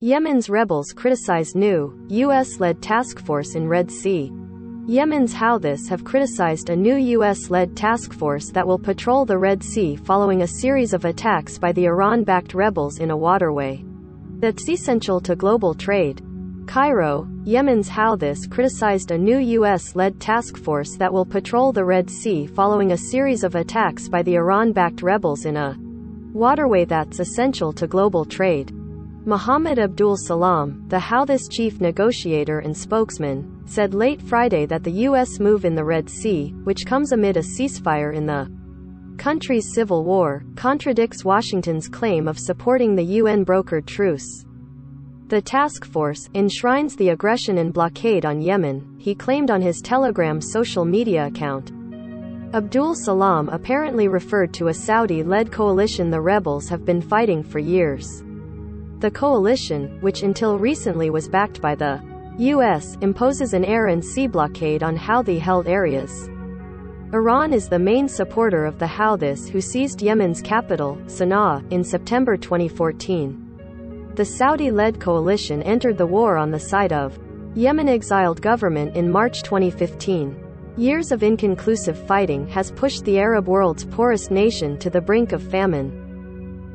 Yemen's rebels criticize new, U.S.-led task force in Red Sea. Yemen's Houthis have criticized a new U.S.-led task force that will patrol the Red Sea following a series of attacks by the Iran-backed rebels in a waterway that's essential to global trade. Cairo, Yemen's Houthis criticized a new U.S.-led task force that will patrol the Red Sea following a series of attacks by the Iran-backed rebels in a waterway that's essential to global trade. Mohammed Abdul Salam, the Houthis chief negotiator and spokesman, said late Friday that the U.S. move in the Red Sea, which comes amid a ceasefire in the country's civil war, contradicts Washington's claim of supporting the UN-brokered truce. The task force enshrines the aggression and blockade on Yemen, he claimed on his Telegram social media account. Abdul Salam apparently referred to a Saudi-led coalition the rebels have been fighting for years. The coalition, which until recently was backed by the U.S., imposes an air and sea blockade on Houthi-held areas. Iran is the main supporter of the Houthis, who seized Yemen's capital, Sana'a, in September 2014. The Saudi-led coalition entered the war on the side of Yemen exiled government in March 2015. Years of inconclusive fighting has pushed the Arab world's poorest nation to the brink of famine.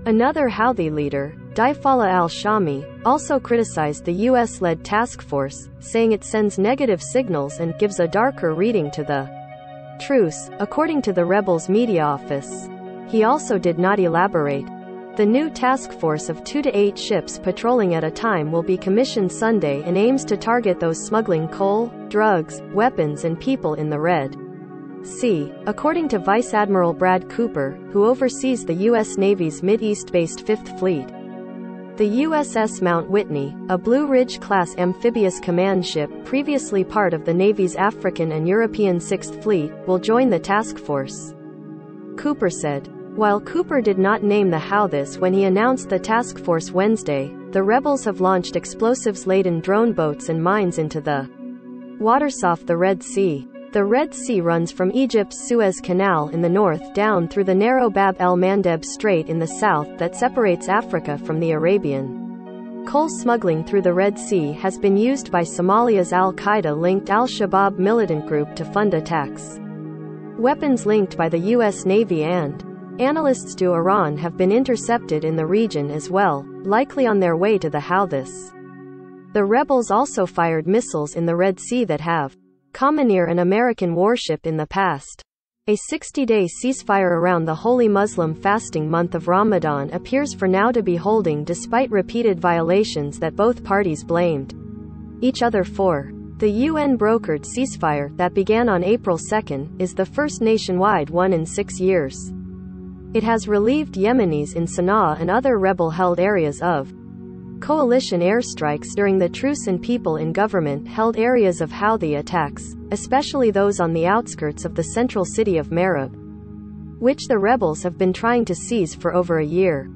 Another Houthi leader, Daifallah al-Shami, also criticized the U.S.-led task force, saying it sends negative signals and gives a darker reading to the truce, according to the rebels' media office. He also did not elaborate. The new task force of 2 to 8 ships patrolling at a time will be commissioned Sunday and aims to target those smuggling coal, drugs, weapons and people in the Red Sea, according to Vice Admiral Brad Cooper, who oversees the U.S. Navy's Mid-East-based Fifth Fleet. The USS Mount Whitney, a Blue Ridge-class amphibious command ship previously part of the Navy's African and European Sixth Fleet, will join the task force, Cooper said. While Cooper did not name the Houthis when he announced the task force Wednesday, the rebels have launched explosives-laden drone boats and mines into the waters off the Red Sea. The Red Sea runs from Egypt's Suez Canal in the north down through the narrow Bab el-Mandeb Strait in the south that separates Africa from the Arabian. Coal smuggling through the Red Sea has been used by Somalia's al-Qaeda-linked al-Shabaab militant group to fund attacks. Weapons linked by the U.S. Navy and analysts to Iran have been intercepted in the region as well, likely on their way to the Houthis. The rebels also fired missiles in the Red Sea that have commandeered an American warship in the past. A 60-day ceasefire around the holy Muslim fasting month of Ramadan appears for now to be holding despite repeated violations that both parties blamed each other for. The UN-brokered ceasefire, that began on April 2, is the first nationwide one in 6 years. It has relieved Yemenis in Sana'a and other rebel-held areas of coalition airstrikes during the truce and people in government-held areas of Houthi attacks, especially those on the outskirts of the central city of Marib, which the rebels have been trying to seize for over a year.